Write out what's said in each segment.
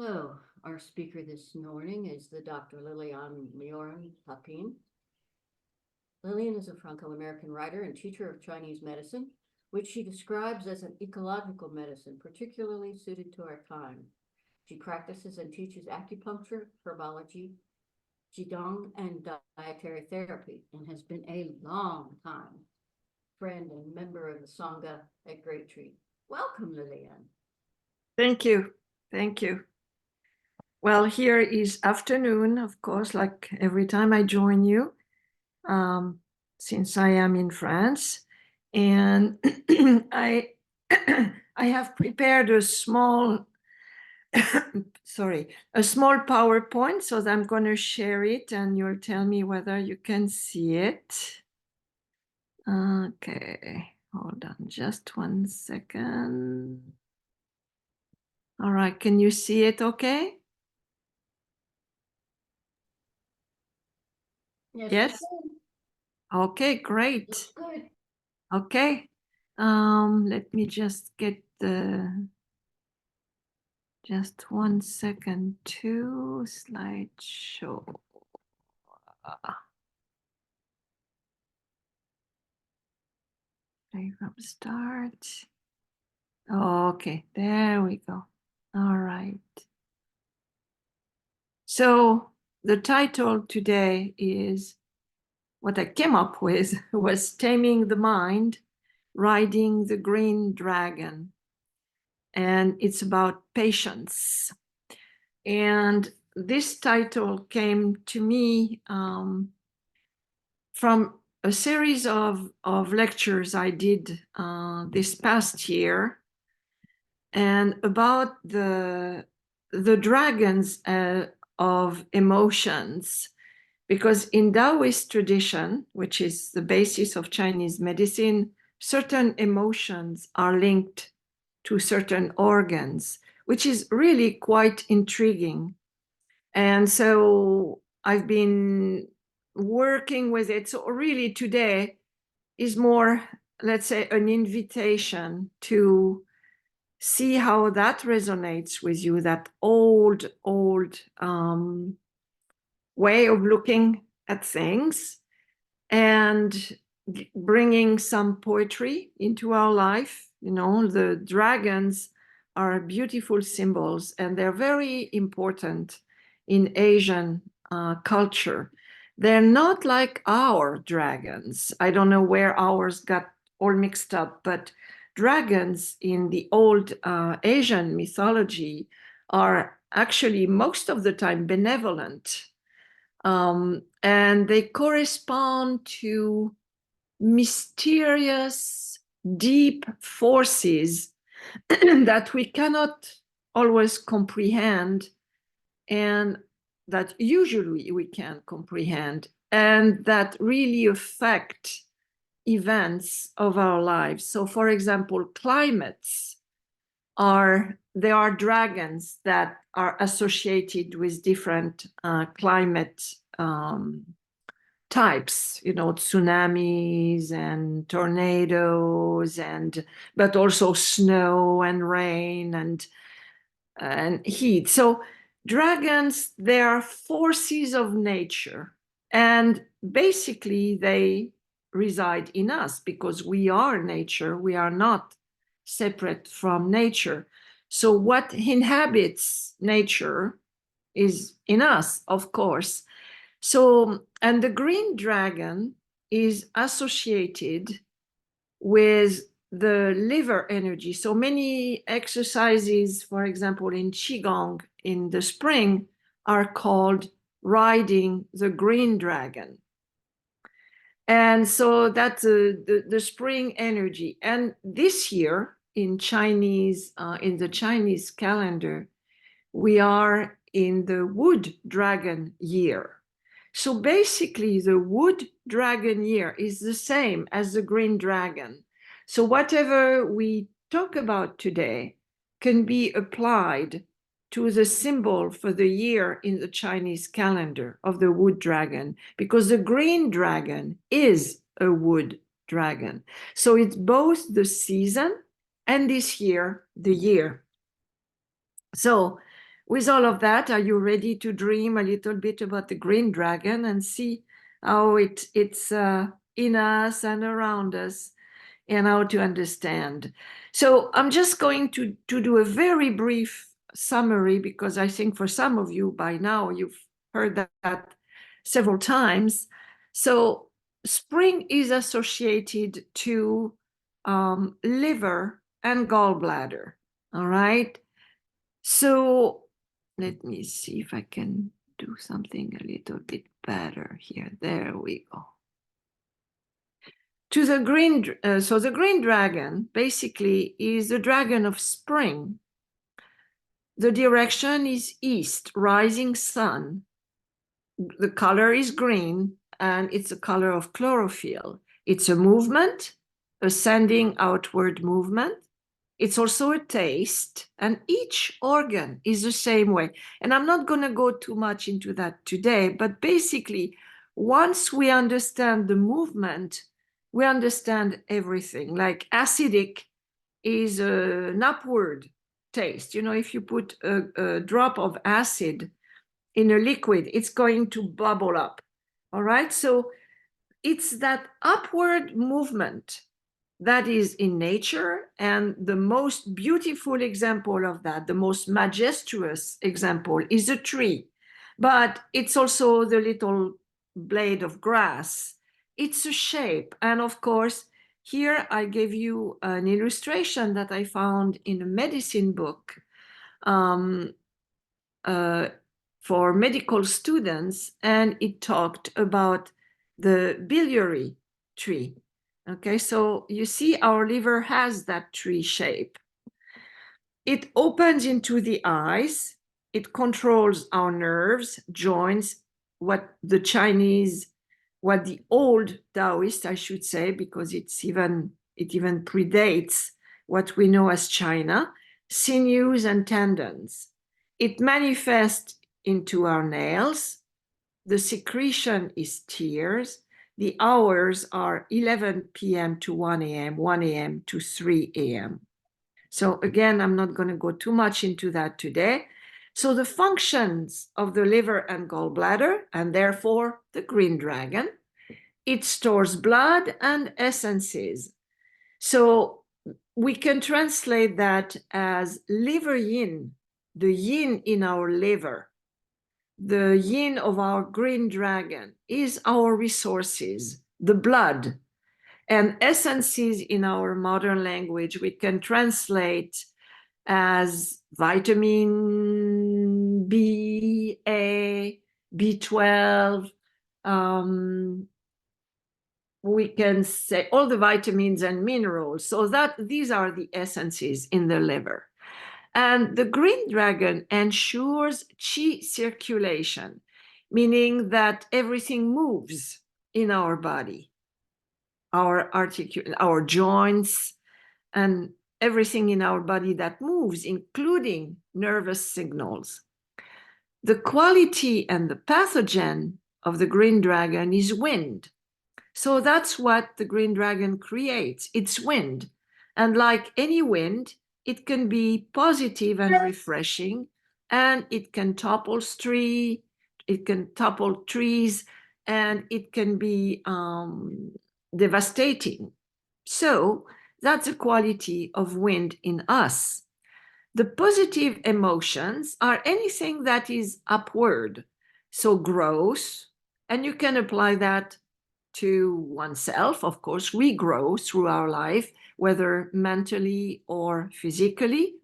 So, our speaker this morning is the Dr. Liliane Myoren Papin. Liliane is a Franco-American writer and teacher of Chinese medicine, which she describes as an ecological medicine, particularly suited to our time. She practices and teaches acupuncture, herbology, gong, and dietary therapy, and has been a long time friend and member of the Sangha at Great Tree. Welcome, Liliane. Thank you. Thank you. Well, here is afternoon, of course, like every time I join you, since I am in France. And I, I have prepared a small, a small PowerPoint, so that I'm going to share it and you'll tell me whether you can see it. Okay, hold on just 1 second. All right, can you see it okay? Yes? Okay, great. Good. Okay. Let me just get just 1 second to slideshow. Play from start. Okay, there we go. All right. So the title today is, what I came up with was Taming the Mind, Riding the Green Dragon. And it's about patience. And this title came to me from a series of lectures I did this past year, and about the dragons of emotions. Because in Taoist tradition, which is the basis of Chinese medicine, certain emotions are linked to certain organs, which is really quite intriguing. And so I've been working with it. So really today is more, let's say, an invitation to see how that resonates with you, that old way of looking at things, and bringing some poetry into our life. You know, the dragons are beautiful symbols, and they're very important in Asian culture. They're not like our dragons. I don't know where ours got all mixed up, but dragons in the old Asian mythology are actually most of the time benevolent. And they correspond to mysterious, deep forces that we cannot always comprehend, and that usually we can comprehend, and that really affect events of our lives. So, for example, climates there are dragons that are associated with different climate types, you know, tsunamis and tornadoes, but also snow and rain and heat. So dragons, they are forces of nature, and basically they reside in us because we are nature. We are not separate from nature. So what inhabits nature is in us, of course. So, and the green dragon is associated with the liver energy. So many exercises, for example, in Qigong in the spring, are called riding the green dragon. And so that's the spring energy. And this year in Chinese, in the Chinese calendar, we are in the wood dragon year. So basically the wood dragon year is the same as the green dragon. So whatever we talk about today can be applied to the symbol for the year in the Chinese calendar of the wood dragon, because the green dragon is a wood dragon. So it's both the season and this year, the year. So with all of that, are you ready to dream a little bit about the green dragon and see how it's in us and around us, and how to understand? So I'm just going to do a very brief summary, because I think for some of you by now, you've heard that several times. So spring is associated to liver and gallbladder, all right? So let me see if I can do something a little bit better here. There we go. To the green, so the green dragon basically is the dragon of spring. The direction is east, rising sun. The color is green, and it's a color of chlorophyll. It's a movement, ascending outward movement. It's also a taste, and each organ is the same way. And I'm not going to go too much into that today, but basically, once we understand the movement, we understand everything. Like acidic is an upward taste. You know, if you put a drop of acid in a liquid, it's going to bubble up. All right. So it's that upward movement that is in nature. And the most beautiful example of that, the most majestuous example, is a tree. But it's also the little blade of grass. It's a shape. And of course, here I gave you an illustration that I found in a medicine book for medical students, and it talked about the biliary tree. Okay, so you see our liver has that tree shape. It opens into the eyes. It controls our nerves, joints, what the old Taoist, I should say, because it even predates what we know as China, sinews and tendons. It manifests into our nails. The secretion is tears. The hours are 11 p.m. to 1 a.m., 1 a.m. to 3 a.m. So again, I'm not going to go too much into that today. So the functions of the liver and gallbladder, and therefore the green dragon, it stores blood and essences. So we can translate that as liver yin, the yin in our liver. The yin of our green dragon is our resources, the blood. And essences in our modern language, we can translate as vitamin B, A, B12. We can say all the vitamins and minerals. So that these are the essences in the liver. And the green dragon ensures qi circulation, meaning that everything moves in our body, our joints, and everything in our body that moves, including nervous signals. The quality and the pathogen of the green dragon is wind. So that's what the green dragon creates. It's wind. And like any wind, it can be positive and refreshing, and it can topple trees, and it can be devastating. So that's a quality of wind in us. The positive emotions are anything that is upward, so growth, and you can apply that to oneself. Of course, we grow through our life, whether mentally or physically.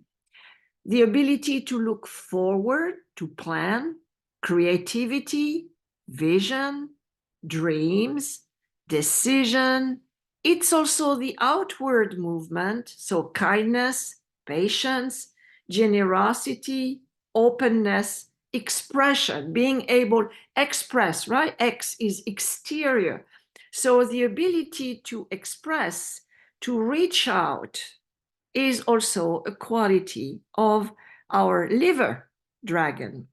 The ability to look forward, to plan, creativity, vision, dreams, decision. It's also the outward movement, so kindness, patience, generosity, openness, expression, being able express, right? X is exterior. So the ability to express, to reach out, is also a quality of our liver dragon.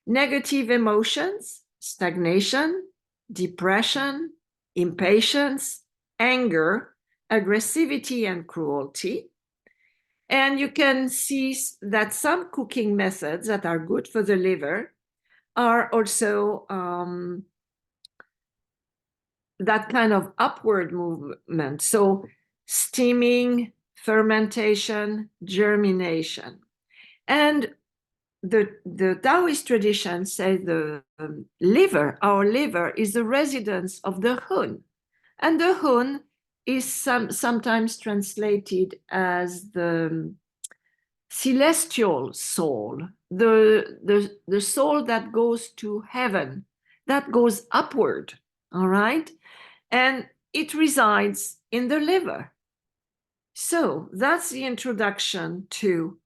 Negative emotions, stagnation, depression, impatience, anger, aggressivity, and cruelty. And you can see that some cooking methods that are good for the liver are also that kind of upward movement. So steaming, fermentation, germination. And the Taoist tradition says the liver, our liver, is the residence of the Hun. And the Hun is sometimes translated as the celestial soul, the soul that goes to heaven, that goes upward, all right? And it resides in the liver. So that's the introduction to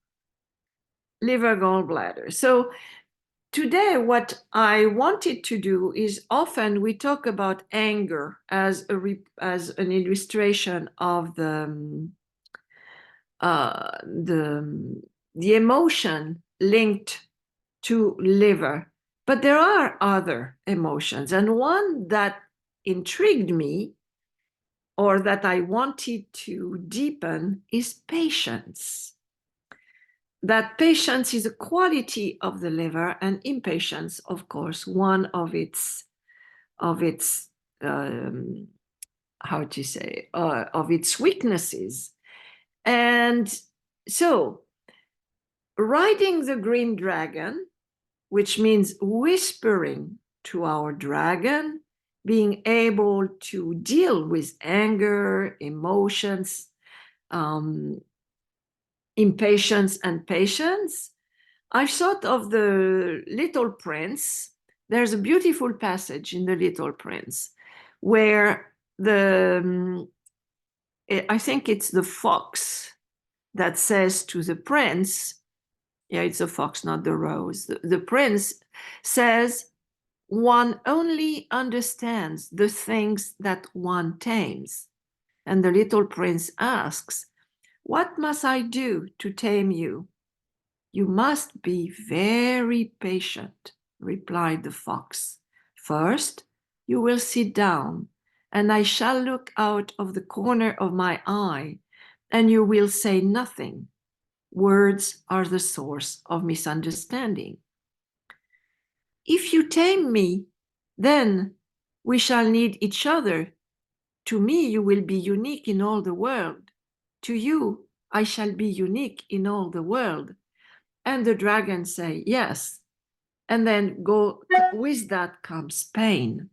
liver gallbladder. So today, what I wanted to do is often we talk about anger as an illustration of the emotion linked to liver, but there are other emotions, and one that intrigued me or that I wanted to deepen is patience. That patience is a quality of the liver, and impatience, of course, one of its how to say of its weaknesses. And so, riding the green dragon, which means whispering to our dragon, being able to deal with anger, emotions, impatience, and patience, I thought of the Little Prince. There's a beautiful passage in the Little Prince where I think it's the fox that says to the prince, yeah, it's a fox, not the rose. The prince says, one only understands the things that one tames. And the little prince asks, what must I do to tame you? You must be very patient, replied the fox. First, you will sit down, and I shall look out of the corner of my eye, and you will say nothing. Words are the source of misunderstanding. If you tame me, then we shall need each other. To me, you will be unique in all the world. To you, I shall be unique in all the world. And the dragon say, yes. And then with that comes pain,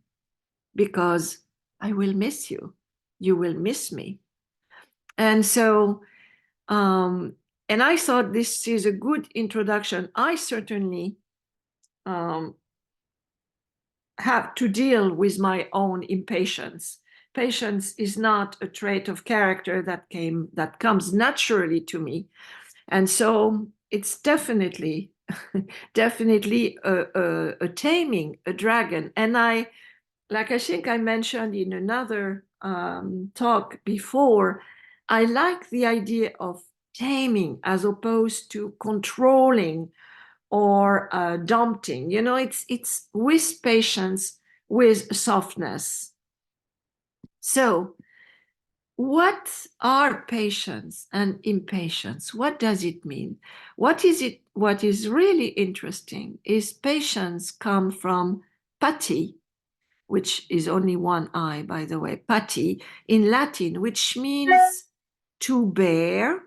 because I will miss you. You will miss me. And so, and I thought this is a good introduction. I certainly have to deal with my own impatience. Patience is not a trait of character that comes naturally to me. And so it's definitely a taming a dragon. And I think I mentioned in another talk before, I like the idea of taming as opposed to controlling or dompting. You know, it's with patience, with softness. So what are patience and impatience? What does it mean? What is really interesting is patience come from pati, which is only one I, by the way, pati in Latin, which means to bear,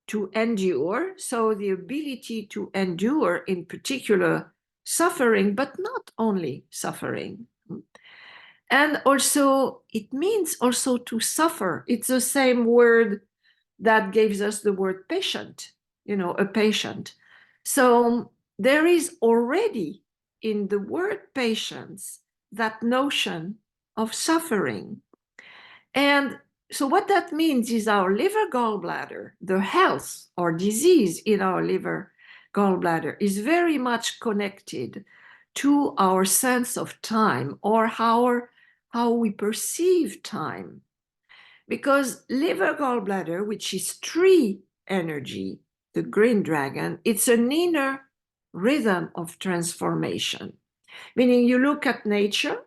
to endure. So the ability to endure in particular suffering, but not only suffering. And also, it means also to suffer. It's the same word that gives us the word patient, you know, a patient. So there is already in the word patience that notion of suffering. And so what that means is our liver gallbladder, the health or disease in our liver gallbladder is very much connected to our sense of time or how we perceive time. Because liver gallbladder, which is tree energy, the green dragon, it's an inner rhythm of transformation. Meaning you look at nature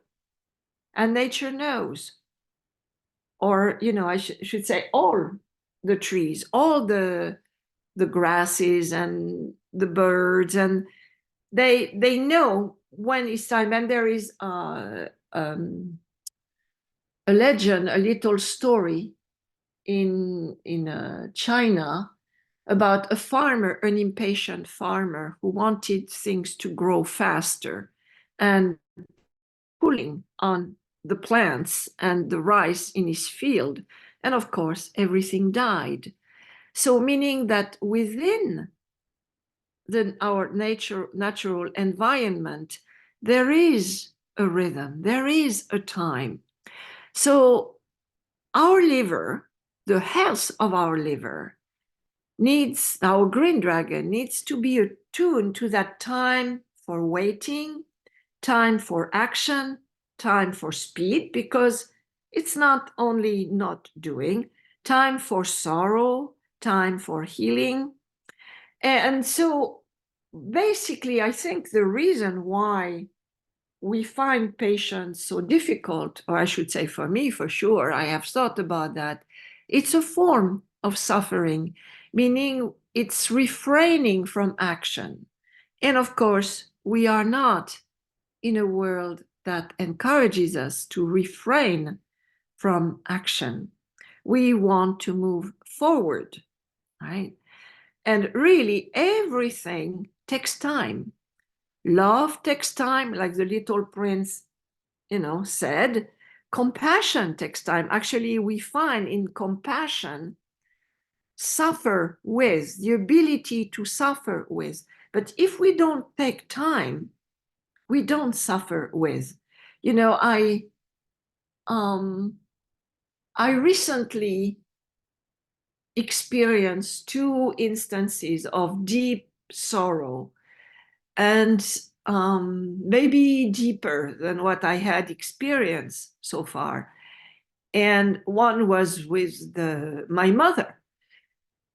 and nature knows. Or, you know, I should say all the trees, all the the grasses and the birds, and they know when it's time. And there is a legend, a little story in China about a farmer, an impatient farmer who wanted things to grow faster and pulling on the plants and the rice in his field. And of course, everything died. So meaning that within our natural environment, there is a rhythm, there is a time. So our liver, the health of our liver, needs, our green dragon needs to be attuned to that time for waiting, time for action, time for speed, because it's not only not doing, time for sorrow, time for healing. And so basically, I think the reason why we find patients so difficult, or I should say for me, for sure, I have thought about that. It's a form of suffering, meaning it's refraining from action. And of course, we are not in a world that encourages us to refrain from action. We want to move forward, right? And really, everything takes time. Love takes time, like the little prince, said. Compassion takes time. Actually, we find in compassion, suffer with, the ability to suffer with. But if we don't take time, we don't suffer with. I recently experienced 2 instances of deep sorrow, and maybe deeper than what I had experienced so far. And one was with my mother.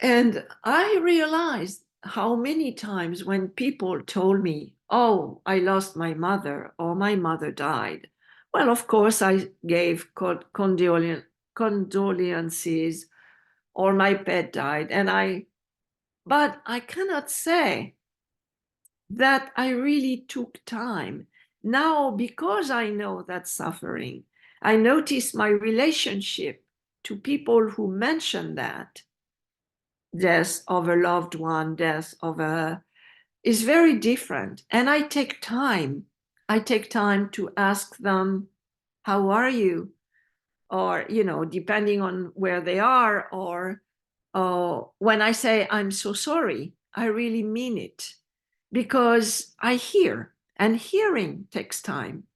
And I realized how many times when people told me, oh, I lost my mother or my mother died. Well, of course, I gave condolences or my pet died. But I cannot say that I really took time. Now, because I know that suffering, I notice my relationship to people who mention that death of a loved one, death of is very different. And I take time. I take time to ask them, how are you? Or, depending on where they are, or when I say, I'm so sorry, I really mean it, because I hear, and hearing takes time.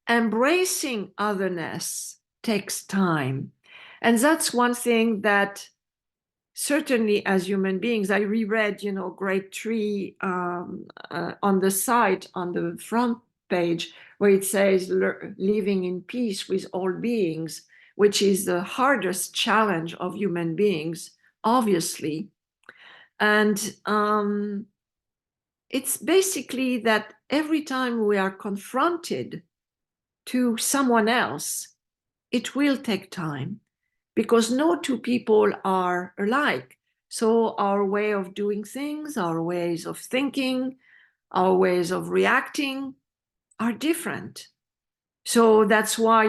Embracing otherness takes time. And that's one thing that certainly as human beings, I reread, Great Tree on the site, on the front page, where it says living in peace with all beings, which is the hardest challenge of human beings, obviously. And it's basically that every time we are confronted to someone else, it will take time, because no two people are alike. So our way of doing things, our ways of thinking, our ways of reacting are different. So that's why,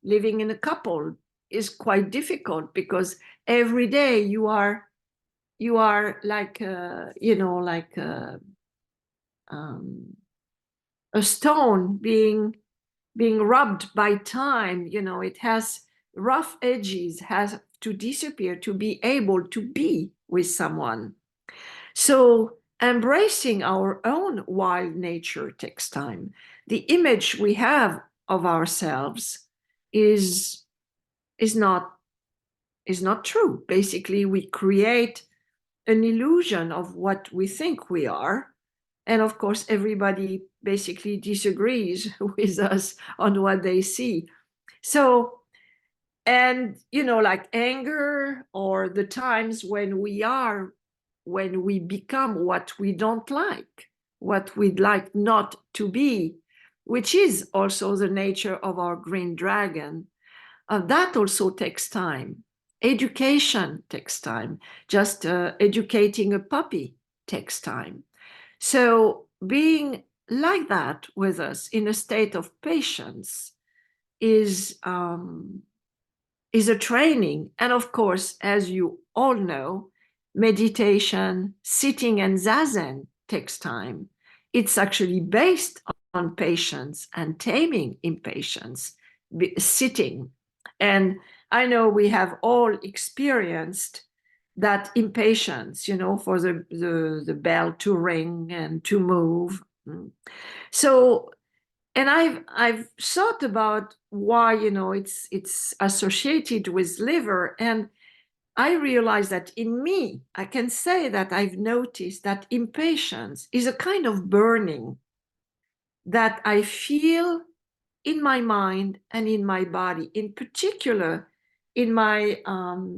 living in a couple is quite difficult, because every day you are like, like a stone being rubbed by time. It has rough edges, has to disappear to be able to be with someone. So embracing our own wild nature takes time. The image we have of ourselves is not true. Basically, we create an illusion of what we think we are. And of course, everybody basically disagrees with us on what they see. So, and, like anger, or the times when we become what we don't like, what we'd like not to be, which is also the nature of our green dragon, that also takes time. education takes time. Just educating a puppy takes time. So being like that with us in a state of patience is a training. And of course, as you all know, meditation, sitting and zazen takes time. It's actually based on patience and taming impatience, sitting. And I know we have all experienced that impatience, for the bell to ring and to move. So, and I've thought about why, it's associated with liver. And I realized that in me, I can say that I've noticed that impatience is a kind of burning that I feel in my mind and in my body, in particular in my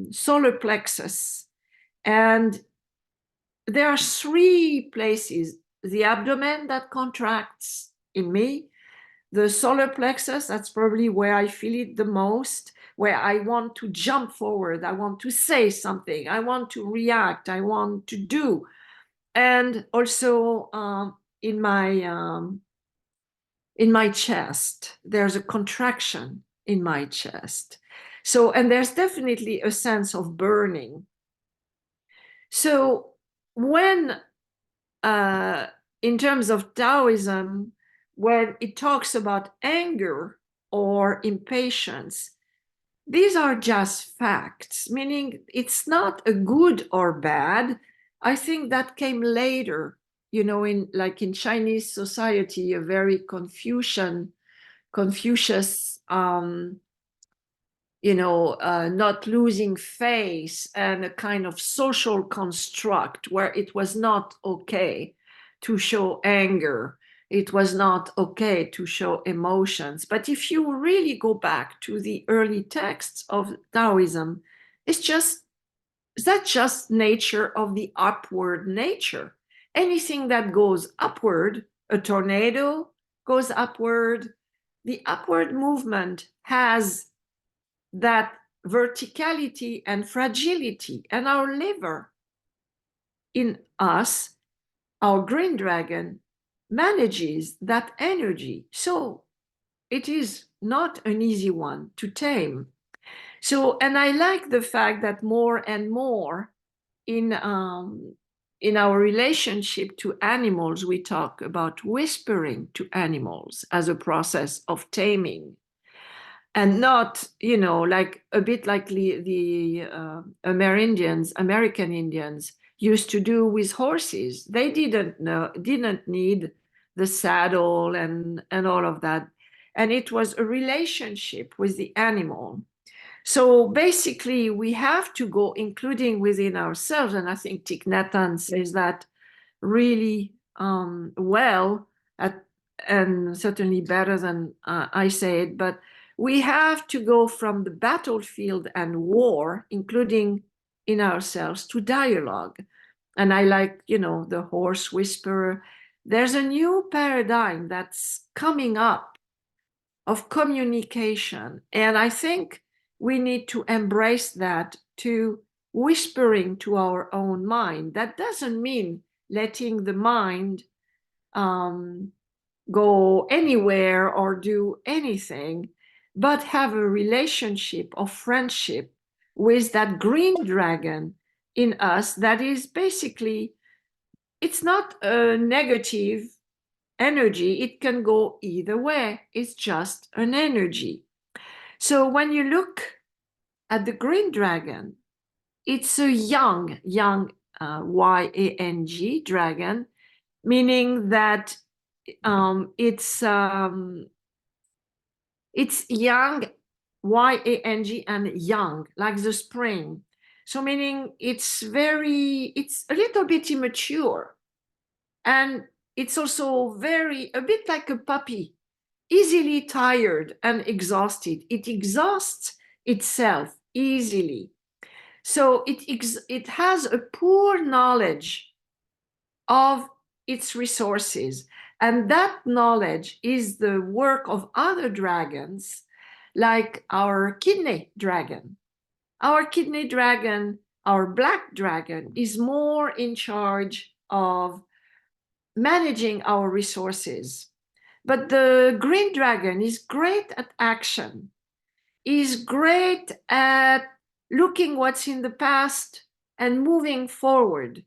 solar plexus. And there are three places: the abdomen that contracts in me, the solar plexus, that's probably where I feel it the most, where I want to jump forward, I want to say something, I want to react, I want to do. And also in my chest, there's a contraction in my chest. So, and there's definitely a sense of burning. So when, in terms of Taoism, when it talks about anger or impatience, these are just facts, meaning it's not a good or bad. I think that came later, in Chinese society, a very Confucius, not losing face, and a kind of social construct where it was not okay to show anger. It was not okay to show emotions. But if you really go back to the early texts of Taoism, that's just nature of the upward nature. Anything that goes upward, a tornado goes upward. The upward movement has that verticality and fragility, and our liver in us, our green dragon, manages that energy. So it is not an easy one to tame. So, and I like the fact that more and more in our relationship to animals, we talk about whispering to animals as a process of taming. And not, like a bit like the American Indians used to do with horses. They didn't need the saddle and all of that. And it was a relationship with the animal. So basically, we have to go, including within ourselves. And I think Thich Nhat Hanh says that really well, and certainly better than I say it. But we have to go from the battlefield and war, including in ourselves, to dialogue. And I like, the horse whisperer. There's a new paradigm that's coming up of communication. And I think we need to embrace that, to whispering to our own mind. That doesn't mean letting the mind go anywhere or do anything, but have a relationship of friendship with that green dragon in us that is basically, it's not a negative energy. It can go either way. It's just an energy. So when you look at the green dragon, it's a young, Y-A-N-G dragon, meaning that it's young, Y-A-N-G, and young, like the spring. So meaning it's a little bit immature. And it's also a bit like a puppy, easily tired and exhausted. It exhausts itself easily. So it has a poor knowledge of its resources. And that knowledge is the work of other dragons, like our kidney dragon. Our kidney dragon, our black dragon, is more in charge of managing our resources. But the green dragon is great at action, is great at looking what's in the past and moving forward.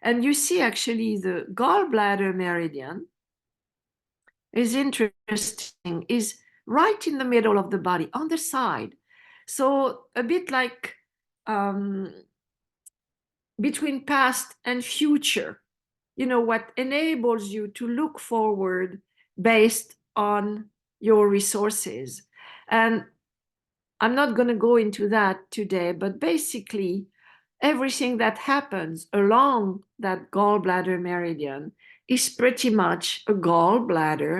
And you see, actually, the gallbladder meridian is interesting, is right in the middle of the body, on the side. So a bit like between past and future, what enables you to look forward based on your resources. And I'm not going to go into that today, but basically, everything that happens along that gallbladder meridian is pretty much a gallbladder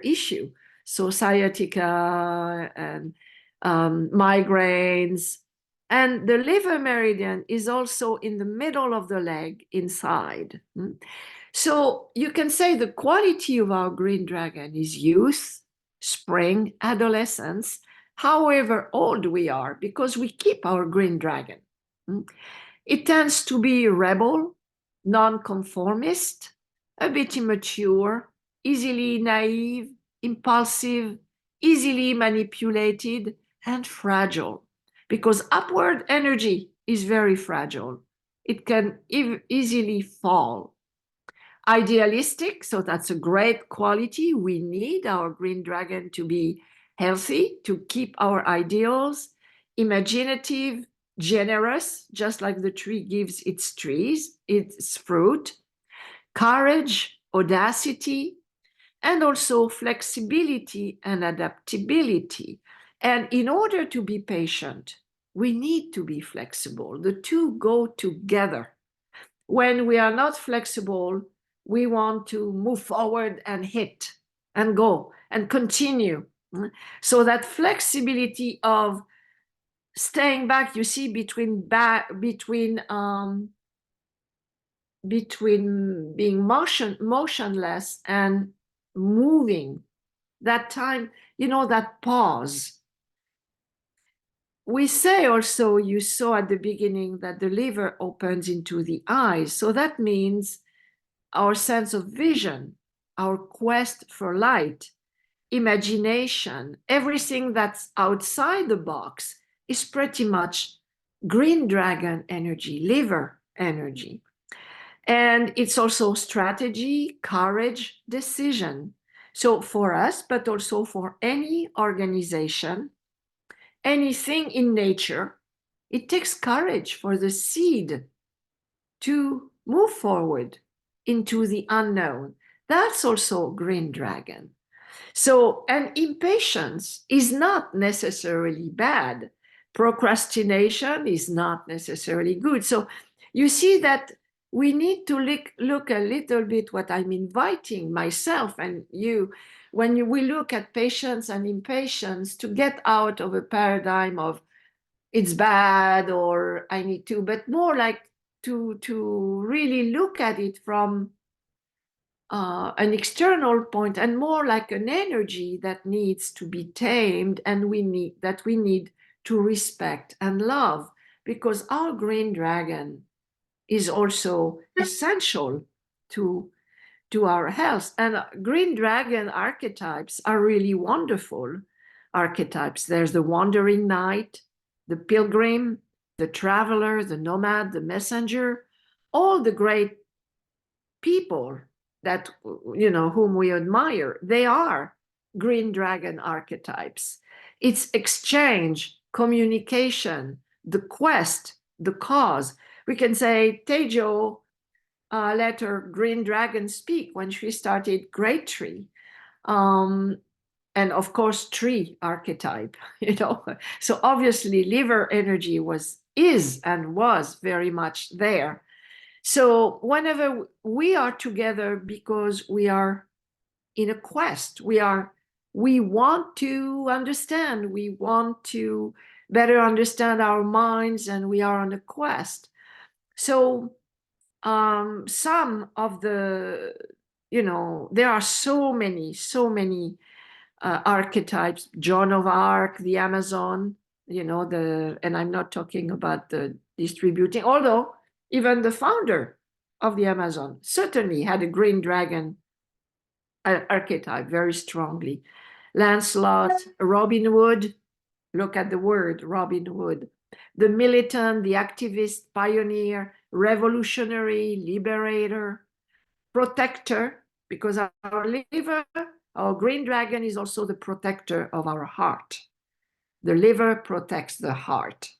issue. So sciatica and migraines. And the liver meridian is also in the middle of the leg inside. So you can say the quality of our green dragon is youth, spring, adolescence, however old we are, because we keep our green dragon. It tends to be rebel, nonconformist, a bit immature, easily naive, impulsive, easily manipulated, and fragile, because upward energy is very fragile. It can easily fall. Idealistic, so that's a great quality. We need our green dragon to be healthy, to keep our ideals. Imaginative, generous, just like the tree gives its trees, its fruit. Courage, audacity, and also flexibility and adaptability. And in order to be patient, we need to be flexible. The two go together. When we are not flexible, we want to move forward and hit and go and continue. So that flexibility of staying back, you see, between being motionless and moving, that time, that pause. We say also, you saw at the beginning that the liver opens into the eyes. So that means our sense of vision, our quest for light, imagination, everything that's outside the box is pretty much green dragon energy, liver energy. And it's also strategy, courage, decision. So for us, but also for any organization, anything in nature, it takes courage for the seed to move forward into the unknown. That's also green dragon. So, and impatience is not necessarily bad. Procrastination is not necessarily good. So you see that we need to look a little bit what I'm inviting myself and you, when we look at patience and impatience, to get out of a paradigm of it's bad or I need to, but more like to really look at it from an external point and more like an energy that needs to be tamed and we need to respect and love, because our green dragon is also essential to our health. And green dragon archetypes are really wonderful archetypes. There's the wandering knight, the pilgrim, the traveler, the nomad, the messenger, all the great people that, whom we admire, they are green dragon archetypes. It's exchange, communication, the quest, the cause. We can say Tejo let her green dragon speak when she started Great Tree. And of course, tree archetype, So obviously liver energy is and was very much there. So whenever we are together, because we are in a quest, we want to understand, we want to better understand our minds, and we are on a quest. So some of the, there are so many archetypes. Joan of Arc, the Amazon, and I'm not talking about the distributing, although even the founder of the Amazon certainly had a green dragon archetype very strongly. Lancelot, Robin Hood, look at the word Robin Hood, the militant, the activist, pioneer, revolutionary, liberator, protector, because our liver, our green dragon is also the protector of our heart. The liver protects the heart.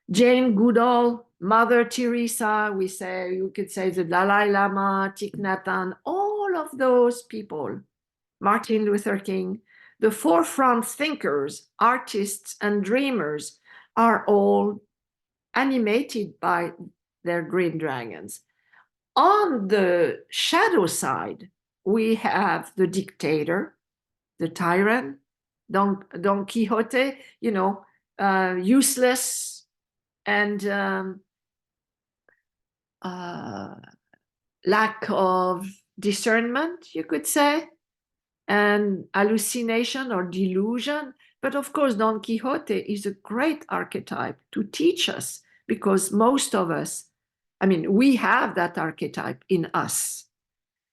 Jane Goodall, Mother Teresa, you could say the Dalai Lama, Thich Nhat Hanh, all of those people, Martin Luther King, the forefront thinkers, artists, and dreamers are all animated by their green dragons. On the shadow side, we have the dictator, the tyrant, Don Quixote, useless and lack of discernment, you could say, and hallucination or delusion. But of course, Don Quixote is a great archetype to teach us, because most of us, we have that archetype in us,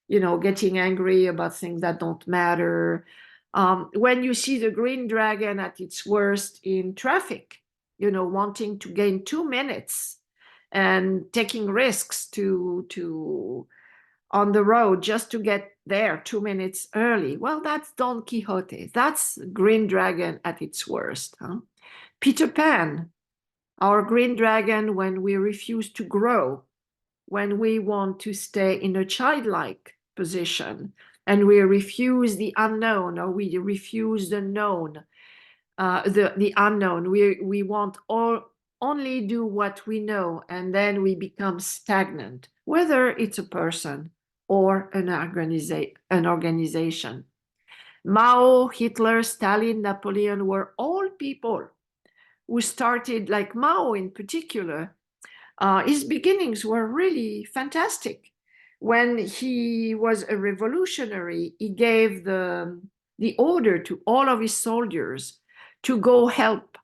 getting angry about things that don't matter. When you see the green dragon at its worst in traffic, wanting to gain 2 minutes and taking risks on the road just to get there 2 minutes early. Well, that's Don Quixote. That's green dragon at its worst. Peter Pan, our green dragon when we refuse to grow, when we want to stay in a childlike position, and we refuse the unknown, or we refuse the known, the unknown. We want only do what we know, and then we become stagnant, whether it's a person or an organization. Mao, Hitler, Stalin, Napoleon were all people who started, like Mao in particular. His beginnings were really fantastic. When he was a revolutionary, he gave the order to all of his soldiers to go help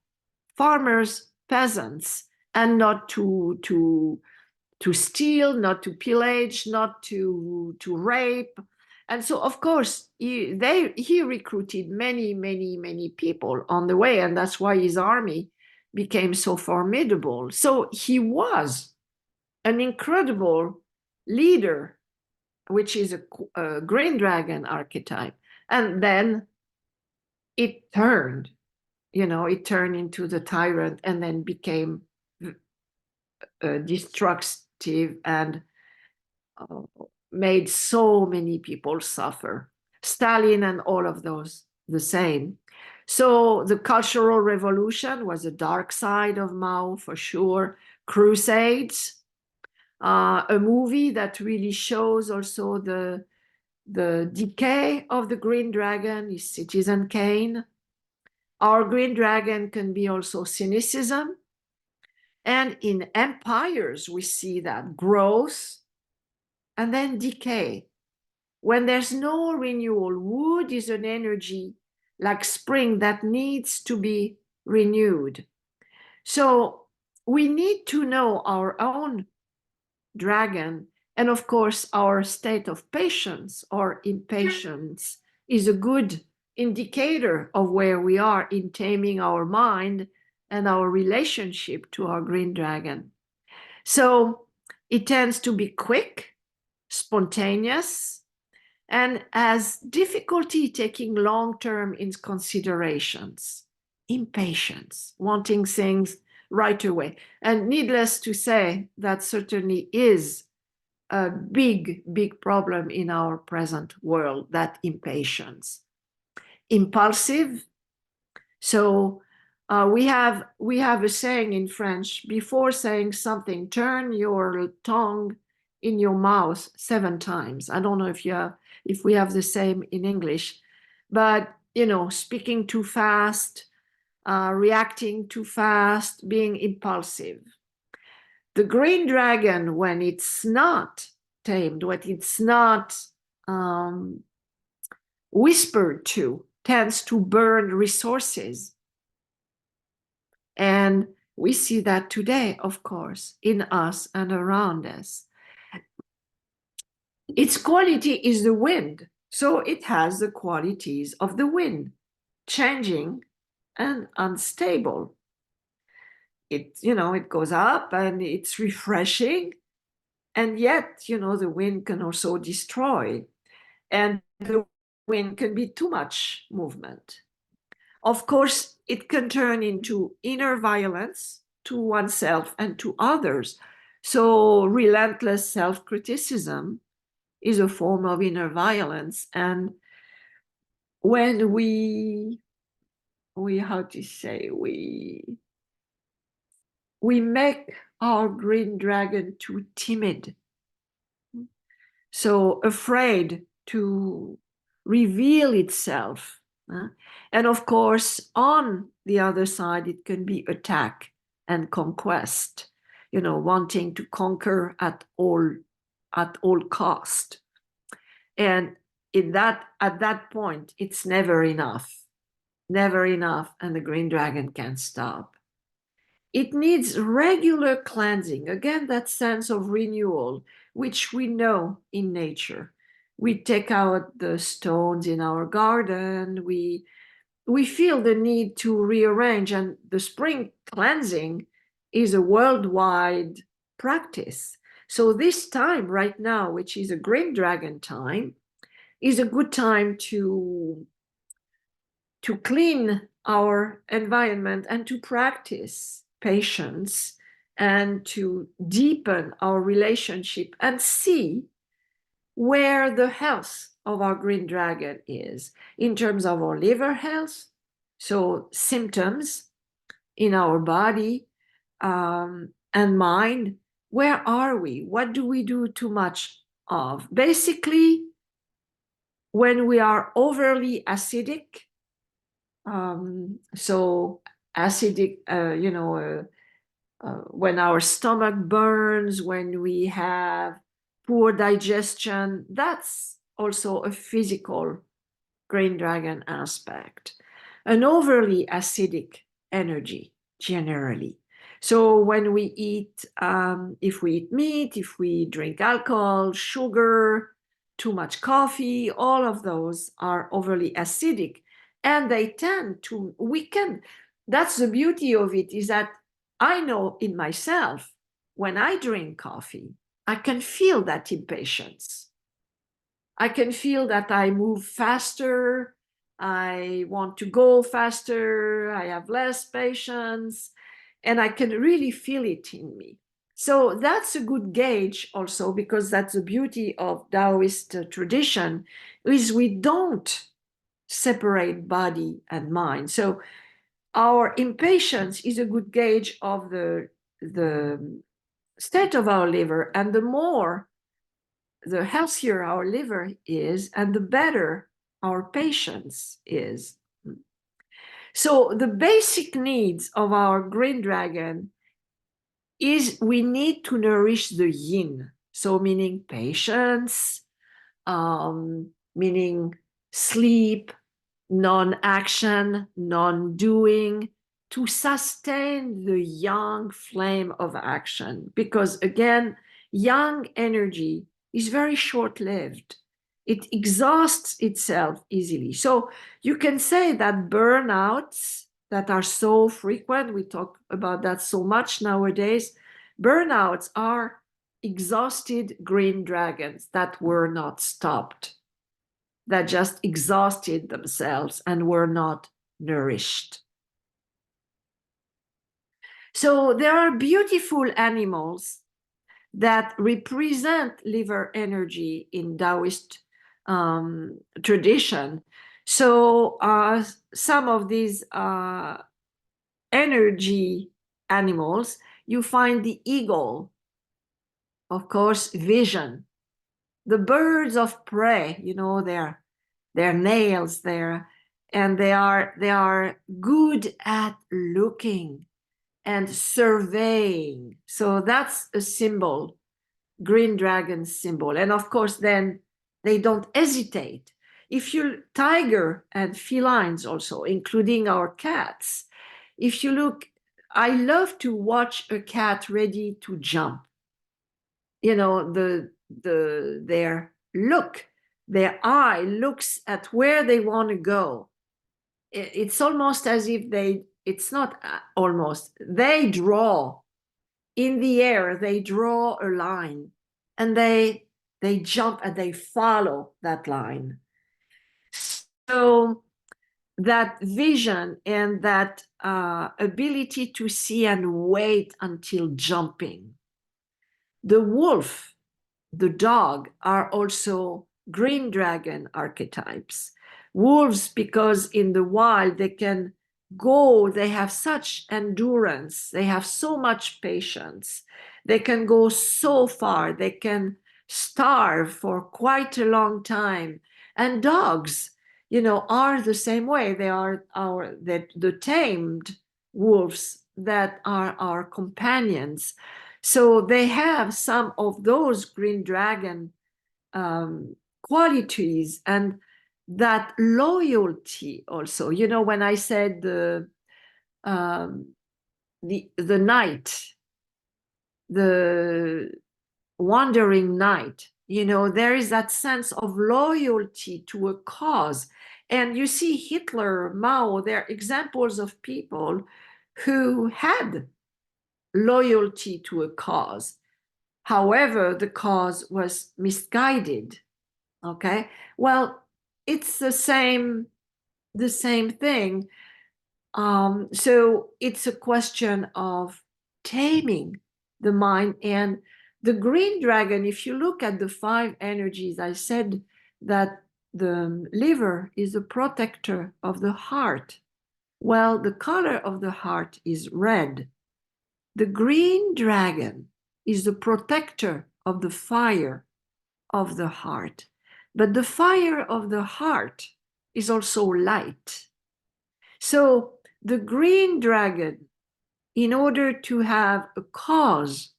farmers, peasants, and not to steal, not to pillage, not to rape. And so, of course, he recruited many people on the way, and that's why his army became so formidable. So he was an incredible leader, which is a green dragon archetype. And then it turned into the tyrant, and then became destructive and made so many people suffer. Stalin and all of those, the same. So the Cultural Revolution was a dark side of Mao, for sure. Crusades, a movie that really shows also the decay of the green dragon is Citizen Kane. Our green dragon can be also cynicism. And in empires, we see that growth and then decay. When there's no renewal, wood is an energy like spring that needs to be renewed. So we need to know our own dragon. And of course, our state of patience or impatience is a good indicator of where we are in taming our mind and our relationship to our green dragon. So it tends to be quick, spontaneous, and has difficulty taking long-term in considerations, impatience, wanting things right away. And needless to say, that certainly is a big problem in our present world, that impatience. Impulsive. So we have a saying in French: before saying something, turn your tongue in your mouth 7 times. I don't know if we have the same in English, but speaking too fast, reacting too fast, being impulsive. The green dragon, when it's not tamed, when it's not whispered to, tends to burn resources. And we see that today, of course, in us and around us. Its quality is the wind. So it has the qualities of the wind, changing and unstable. It goes up and it's refreshing. And yet, the wind can also destroy. And the wind can be too much movement. Of course, it can turn into inner violence to oneself and to others. So relentless self-criticism is a form of inner violence. And when we how to say, we make our green dragon too timid, so afraid to reveal itself. And of course, on the other side, it can be attack and conquest, wanting to conquer at all cost. And at that point, it's never enough, and the green dragon can't stop. It needs regular cleansing. Again, that sense of renewal, which we know in nature. We take out the stones in our garden. We feel the need to rearrange, and the spring cleansing is a worldwide practice. So this time right now, which is a green dragon time, is a good time to clean our environment and to practice patience and to deepen our relationship and see where the health of our green dragon is in terms of our liver health, so symptoms in our body and mind. Where are we? What do we do too much of? Basically, when we are overly acidic, so acidic, when our stomach burns, when we have poor digestion, that's also a physical green dragon aspect. An overly acidic energy, generally. So when we eat, if we eat meat, if we drink alcohol, sugar, too much coffee, all of those are overly acidic, and they tend to weaken. That's the beauty of it, is that I know in myself, when I drink coffee, I can feel that impatience. I can feel that I move faster, I want to go faster, I have less patience, and I can really feel it in me. So that's a good gauge also, because that's the beauty of Taoist tradition, is we don't separate body and mind. So our impatience is a good gauge of the state of our liver, and the healthier our liver is, and the better our patience is. So the basic needs of our green dragon is we need to nourish the yin, so meaning patience, meaning sleep, non-action, non-doing, to sustain the yang flame of action. Because again, yang energy is very short-lived. It exhausts itself easily. So you can say that burnouts that are so frequent, we talk about that so much nowadays, burnouts are exhausted green dragons that were not stopped, that just exhausted themselves and were not nourished. So there are beautiful animals that represent liver energy in Taoist tradition. So some of these energy animals, you find the eagle, of course, vision, the birds of prey, their nails there, and they are good at looking and surveying. So that's a symbol, green dragon symbol. And of course, then they don't hesitate. If you tiger and felines also, including our cats, if you look I love to watch a cat ready to jump. You know, their eye looks at where they want to go. It's almost as if it's not almost, they draw in the air, they draw a line and they jump and they follow that line. So that vision and that ability to see and wait until jumping. The wolf, the dog are also green dragon archetypes. Wolves, because in the wild they can go, they have such endurance, they have so much patience, they can go so far, they can starve for quite a long time. And dogs, you know, are the same way. They are the tamed wolves that are our companions. So they have some of those green dragon qualities and that loyalty also. You know, when I said um, the knight, the wandering knight, you know, there is that sense of loyalty to a cause. And you see Hitler, Mao, they're examples of people who had loyalty to a cause. However, the cause was misguided. Okay. Well, it's the same thing. So it's a question of taming the mind. And the green dragon, if you look at the 5 energies, I said that the liver is a protector of the heart. Well, the color of the heart is red. The green dragon is the protector of the fire of the heart. But the fire of the heart is also light. So the green dragon, in order to have a cause,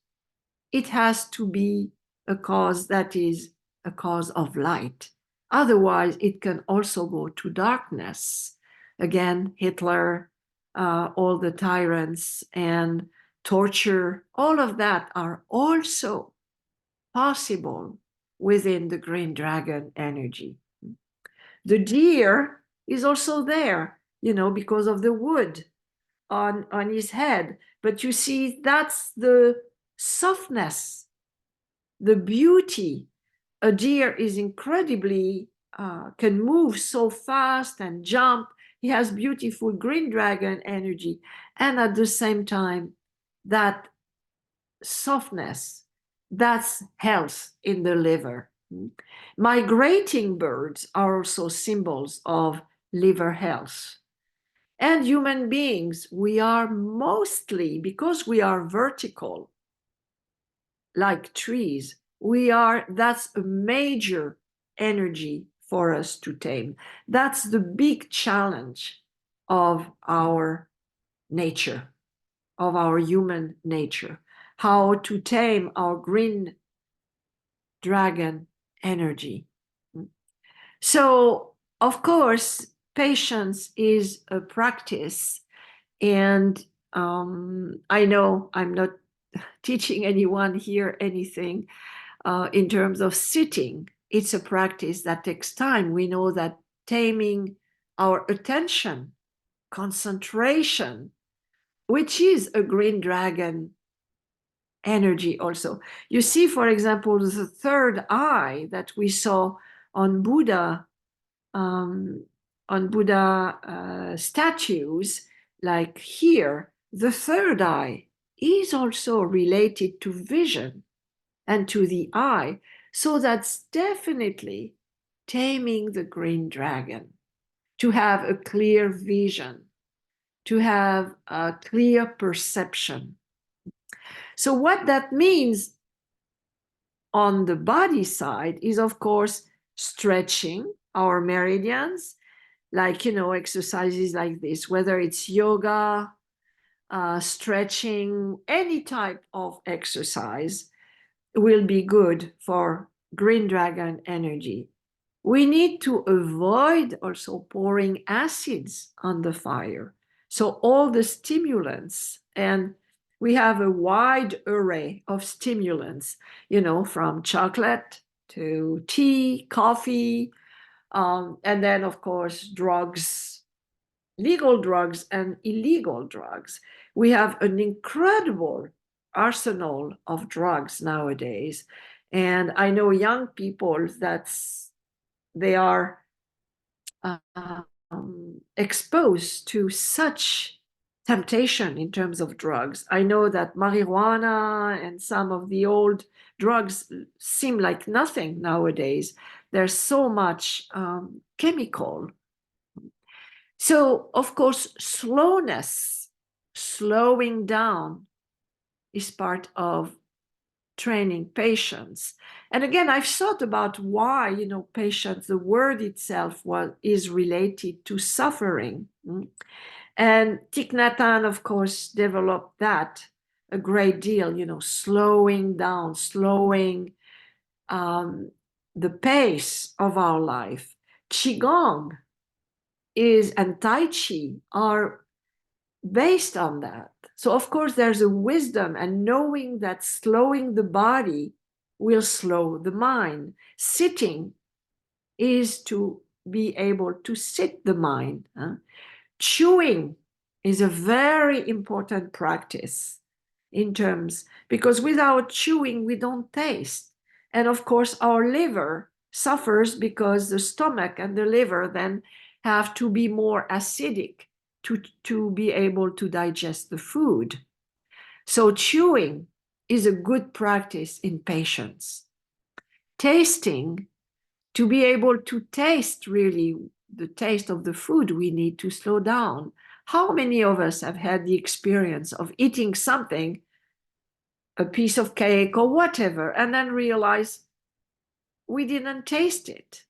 it has to be a cause that is a cause of light. Otherwise, it can also go to darkness. Again, Hitler, all the tyrants and torture, all of that are also possible within the green dragon energy. The deer is also there, you know, because of the wood on his head. But you see, that's the softness, the beauty. A deer is incredibly, can move so fast and jump. He has beautiful green dragon energy. And at the same time, that softness, that's health in the liver. Migrating birds are also symbols of liver health. And human beings, we are mostly, because we are vertical, like trees, that's a major energy for us to tame. That's the big challenge of our nature, of our human nature, how to tame our green dragon energy. So, of course, patience is a practice. And I know I'm not teaching anyone here anything in terms of sitting. It's a practice that takes time. We know that taming our attention, concentration, which is a green dragon energy also. You see, for example, the third eye that we saw on Buddha, statues, like here, the third eye is also related to vision and to the eye. So that's definitely taming the green dragon, to have a clear vision, to have a clear perception. So what that means on the body side is, of course, stretching our meridians, like, you know, exercises like this, whether it's yoga, stretching, any type of exercise will be good for green dragon energy. We need to avoid also pouring acids on the fire. So all the stimulants And we have a wide array of stimulants, from chocolate to tea, coffee, and then, of course, drugs, legal drugs and illegal drugs. We have an incredible arsenal of drugs nowadays. And I know young people they are exposed to such temptation in terms of drugs. I know that marijuana and some of the old drugs seem like nothing nowadays. There's so much chemical. So, of course, slowing down is part of training patience. And again, I've thought about why, patience, the word itself is related to suffering. And Thich Nhat Hanh, of course, developed that a great deal, slowing down, slowing the pace of our life. Qigong and Tai Chi are based on that. So, of course, there's a wisdom and knowing that slowing the body will slow the mind. Sitting is to be able to sit the mind. Chewing is a very important practice because without chewing, we don't taste. And of course, our liver suffers because the stomach and the liver then have to be more acidic to be able to digest the food. So chewing is a good practice in patience. Tasting, to be able to taste really the taste of the food, we need to slow down. How many of us have had the experience of eating something, a piece of cake or whatever, and then realize we didn't taste it?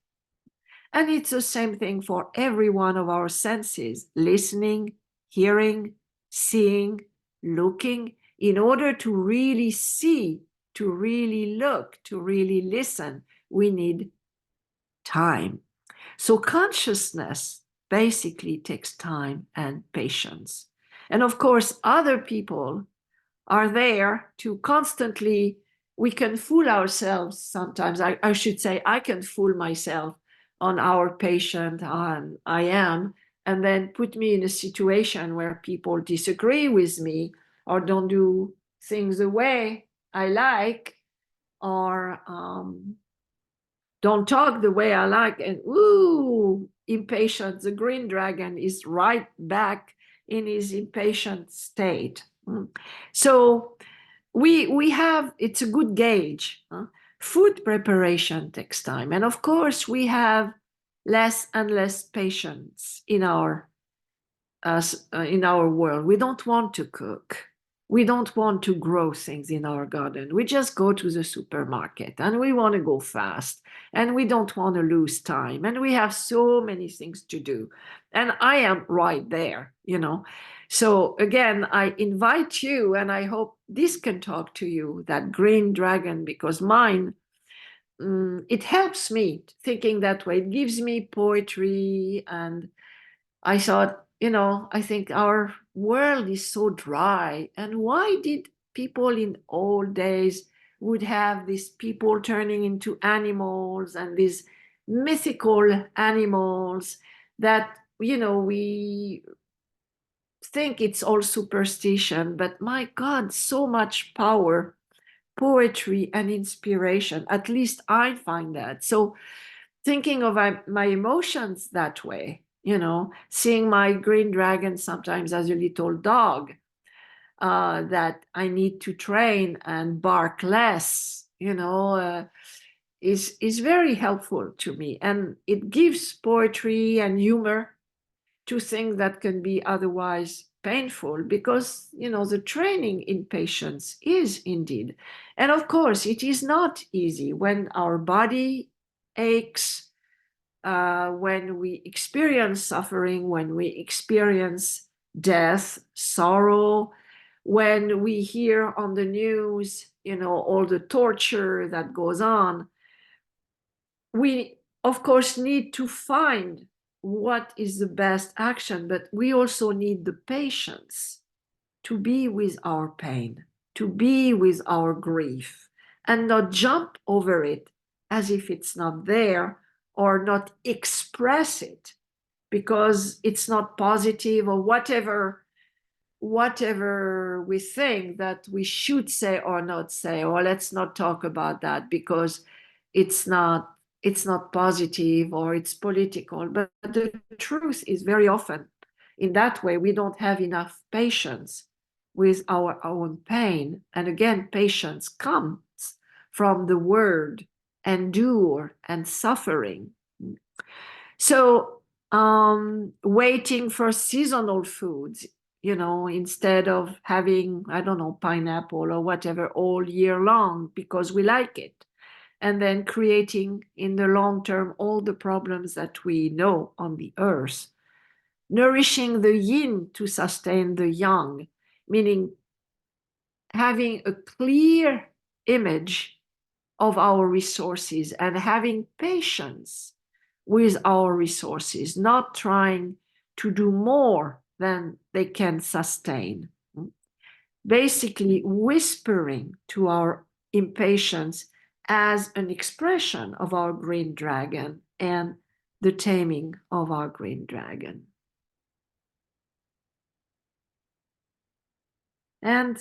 And it's the same thing for every one of our senses: listening, hearing, seeing, looking. In order to really see, to really look, to really listen, we need time. So consciousness basically takes time and patience. And of course, other people are there to constantly, we can fool ourselves sometimes. I should say, I can fool myself on our patient, on I am, and then put me in a situation where people disagree with me or don't do things the way I like, or don't talk the way I like, and impatience. The green dragon is right back in his impatient state. So we have, it's a good gauge. Food preparation takes time. And of course, we have less and less patience in our world. We don't want to cook. We don't want to grow things in our garden. We just go to the supermarket and we want to go fast and we don't want to lose time. And we have so many things to do. And I am right there, So again, I invite you, and I hope this can talk to you, that green dragon, because mine, it helps me thinking that way. It gives me poetry. And I thought, I think our world is so dry. And why did people in old days would have these people turning into animals and these mythical animals that, we think it's all superstition, but my God, so much power, poetry, and inspiration. At least I find that. So thinking of my emotions that way, seeing my green dragon sometimes as a little dog that I need to train and bark less, is very helpful to me. And it gives poetry and humor to things that can be otherwise painful, because the training in patience is indeed. And of course, it is not easy when our body aches, when we experience suffering, when we experience death, sorrow, when we hear on the news, all the torture that goes on. We, of course, need to find what is the best action, but we also need the patience to be with our pain, to be with our grief, and not jump over it as if it's not there or not express it because it's not positive or whatever we think that we should say or not say, or let's not talk about that because it's not positive or it's political. But the truth is very often in that way we don't have enough patience with our own pain. And again, patience comes from the word endure and suffering. So waiting for seasonal foods, instead of having, I don't know, pineapple or whatever all year long because we like it. And then creating in the long term all the problems that we know on the earth. Nourishing the yin to sustain the yang, meaning having a clear image of our resources and having patience with our resources, not trying to do more than they can sustain. Basically, whispering to our impatience as an expression of our green dragon and the taming of our green dragon. And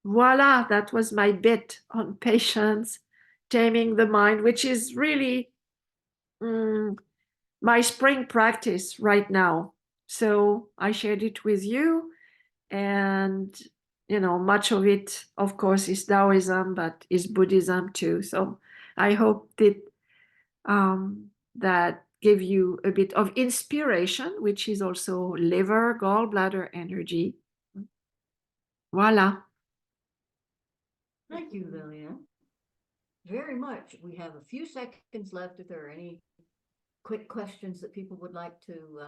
voila, that was my bit on patience, taming the mind, which is really my spring practice right now. So I shared it with you, and much of it, of course, is Taoism, but is Buddhism too. So I hope that give you a bit of inspiration, which is also liver, gallbladder energy. Voila. Thank you, Liliane. Very much. We have a few seconds left. If there are any quick questions that people would like to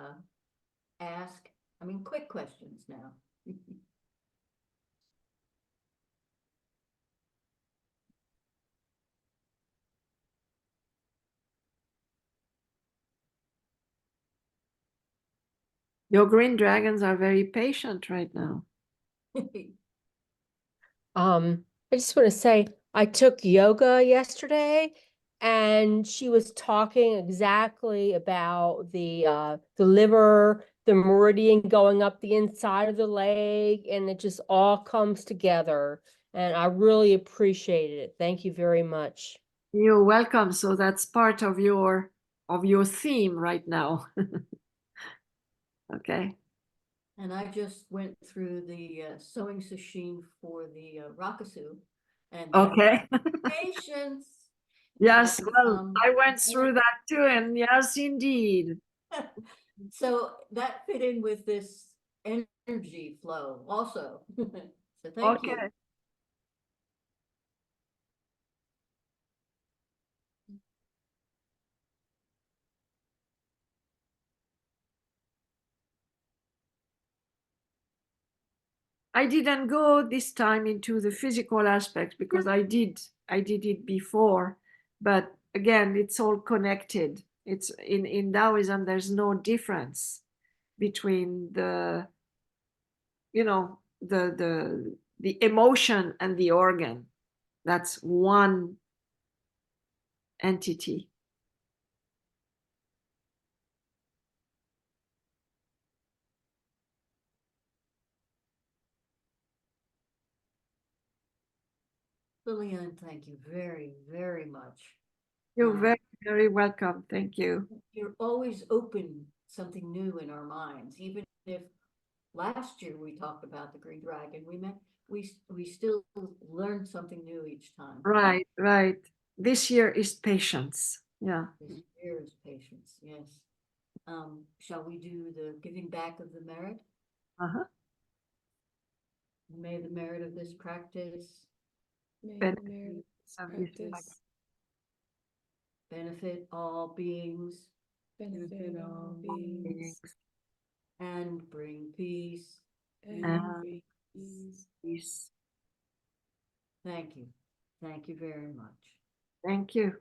ask. I mean, quick questions now. Your green dragons are very patient right now. I just want to say I took yoga yesterday and she was talking exactly about the liver, the meridian going up the inside of the leg, and it just all comes together. And I really appreciated it. Thank you very much. You're welcome. So that's part of your theme right now. Okay. And I just went through the sewing sashimi for the Rakasu. And Okay. patience. Yes, well, I went yeah. through that too, and yes, indeed. So that fit in with this energy flow also. So thank you. Okay. I didn't go this time into the physical aspect because I did it before, but again, it's all connected. It's in Taoism, there's no difference between the the emotion and the organ. That's one entity. Liliane, thank you very, very much. You're very, very welcome. Thank you. You're always open something new in our minds. Even if last year we talked about the green dragon, we still learn something new each time. Right, right. This year is patience. Yeah. This year is patience, yes. Shall we do the giving back of the merit? Uh-huh. May the merit of this practice benefit all beings and bring peace. Peace. Thank you. Thank you very much. Thank you.